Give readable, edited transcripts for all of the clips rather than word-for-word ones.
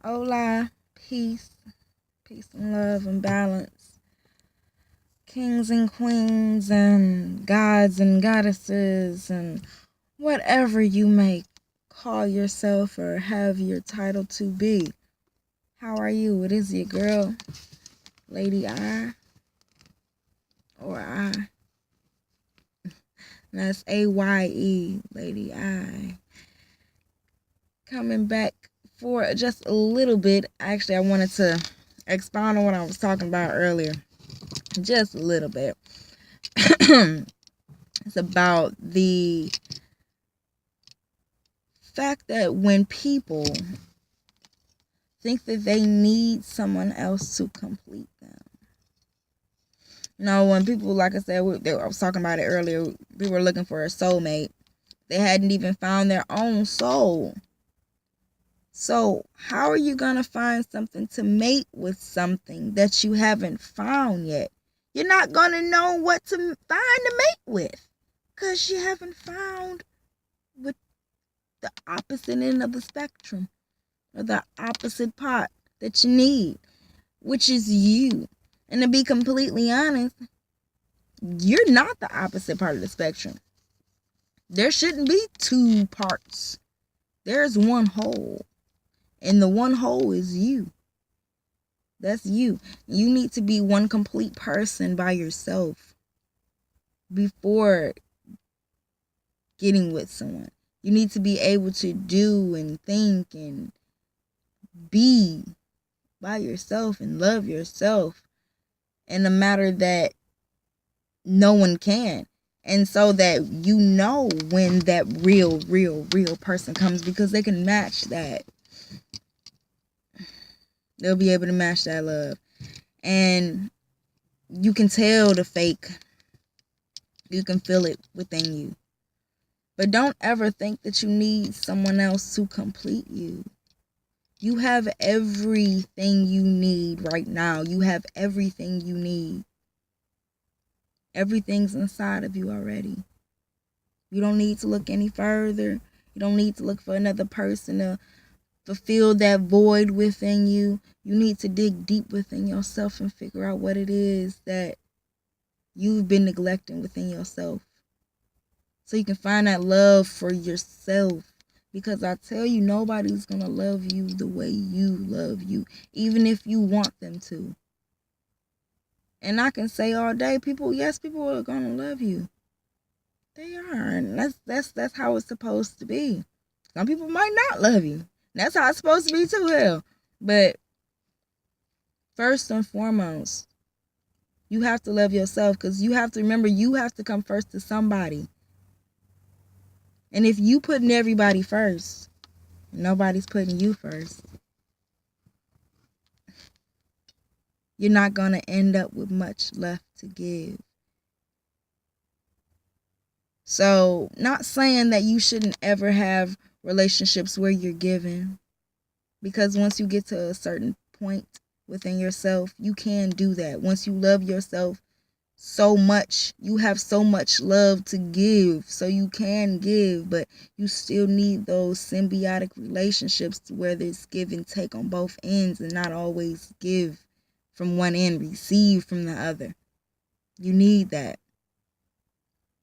Hola, peace, peace and love and balance. Kings and queens and gods and goddesses and whatever you may call yourself or have your title to be. How are you? It is your girl, Lady I, or I. That's AYE, Lady I. Coming back for just a little bit. Actually, I wanted to expound on what I was talking about earlier. Just a little bit. It's about the fact that when people think that they need someone else to complete them. When people, like I said, I was talking about it earlier, people were looking for a soulmate. They hadn't even found their own soul. So how are you going to find something to mate with something that you haven't found yet? You're not going to know what to find to mate with because you haven't found what the opposite end of the spectrum or the opposite part that you need, which is you. And to be completely honest, you're not the opposite part of the spectrum. There shouldn't be two parts. There's one whole. And the one whole is you. That's you. You need to be one complete person by yourself before getting with someone. You need to be able to do and think and be by yourself and love yourself in a matter that no one can. And so that you know when that real person comes, because they can match that. They'll be able to match that love. And you can tell the fake. You can feel it within you. But don't ever think that you need someone else to complete you. You have everything you need right now. You have everything you need. Everything's inside of you already. You don't need to look any further. You don't need to look for another person to fulfill that void within you. You need to dig deep within yourself and figure out what it is that you've been neglecting within yourself. So you can find that love for yourself. Because I tell you, nobody's going to love you the way you love you, even if you want them to. And I can say all day, people are going to love you. They are. And that's how it's supposed to be. Some people might not love you. That's how it's supposed to be too, hell. But first and foremost, you have to love yourself, because you have to remember you have to come first to somebody. And if you putting everybody first, nobody's putting you first, you're not going to end up with much left to give. So, not saying that you shouldn't ever have relationships where you're giving, because once you get to a certain point within yourself, you can do that. Once you love yourself so much, you have so much love to give, so you can give, but you still need those symbiotic relationships where there's give and take on both ends, and not always give from one end, receive from the other. You need that.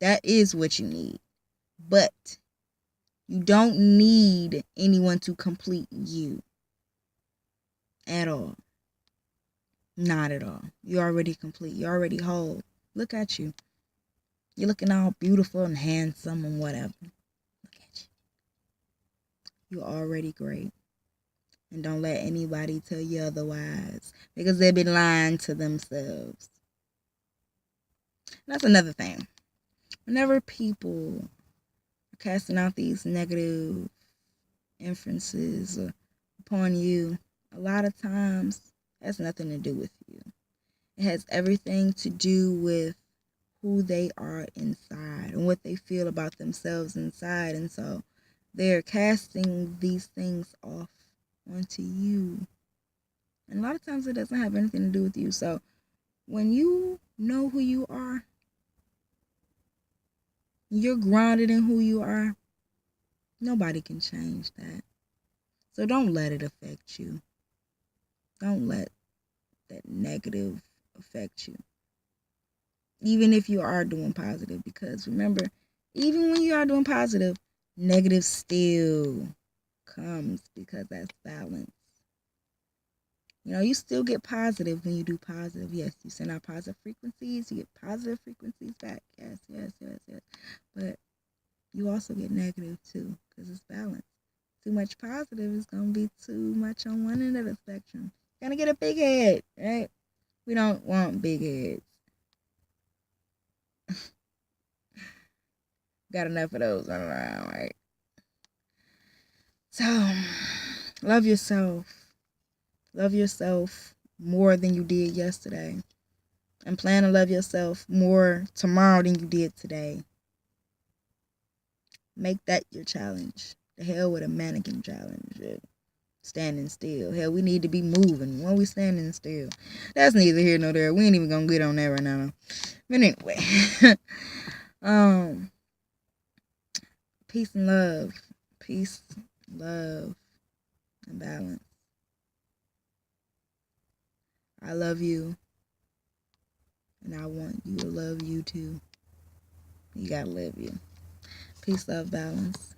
That is what you need. But you don't need anyone to complete you at all. Not at all. You're already complete. You're already whole. Look at you. You're looking all beautiful and handsome and whatever. Look at you. You're already great. And don't let anybody tell you otherwise, because they've been lying to themselves. That's another thing. Whenever people are casting out these negative inferences upon you, a lot of times it has nothing to do with you. It has everything to do with who they are inside and what they feel about themselves inside. And so they're casting these things off onto you. And a lot of times it doesn't have anything to do with you. So when you know who you are, you're grounded in who you are, nobody can change that. So don't let it affect you. Don't let that negative affect you. Even if you are doing positive, because remember, even when you are doing positive, negative still comes, because that's balance. You still get positive when you do positive. Yes, you send out positive frequencies, you get positive frequencies back. Yes, yes, yes, yes. But you also get negative too, because it's balance. Too much positive is going to be too much on one end of the spectrum. You're going to get a big head, right? We don't want big heads. Got enough of those running around, right? So, love yourself. Love yourself more than you did yesterday. And plan to love yourself more tomorrow than you did today. Make that your challenge. The hell with a mannequin challenge. Standing still. Hell, we need to be moving when we standing still. That's neither here nor there. We ain't even gonna get on that right now. But anyway. Peace and love. Peace, love, and balance. I love you. And I want you to love you too. You gotta love you. Peace, love, balance.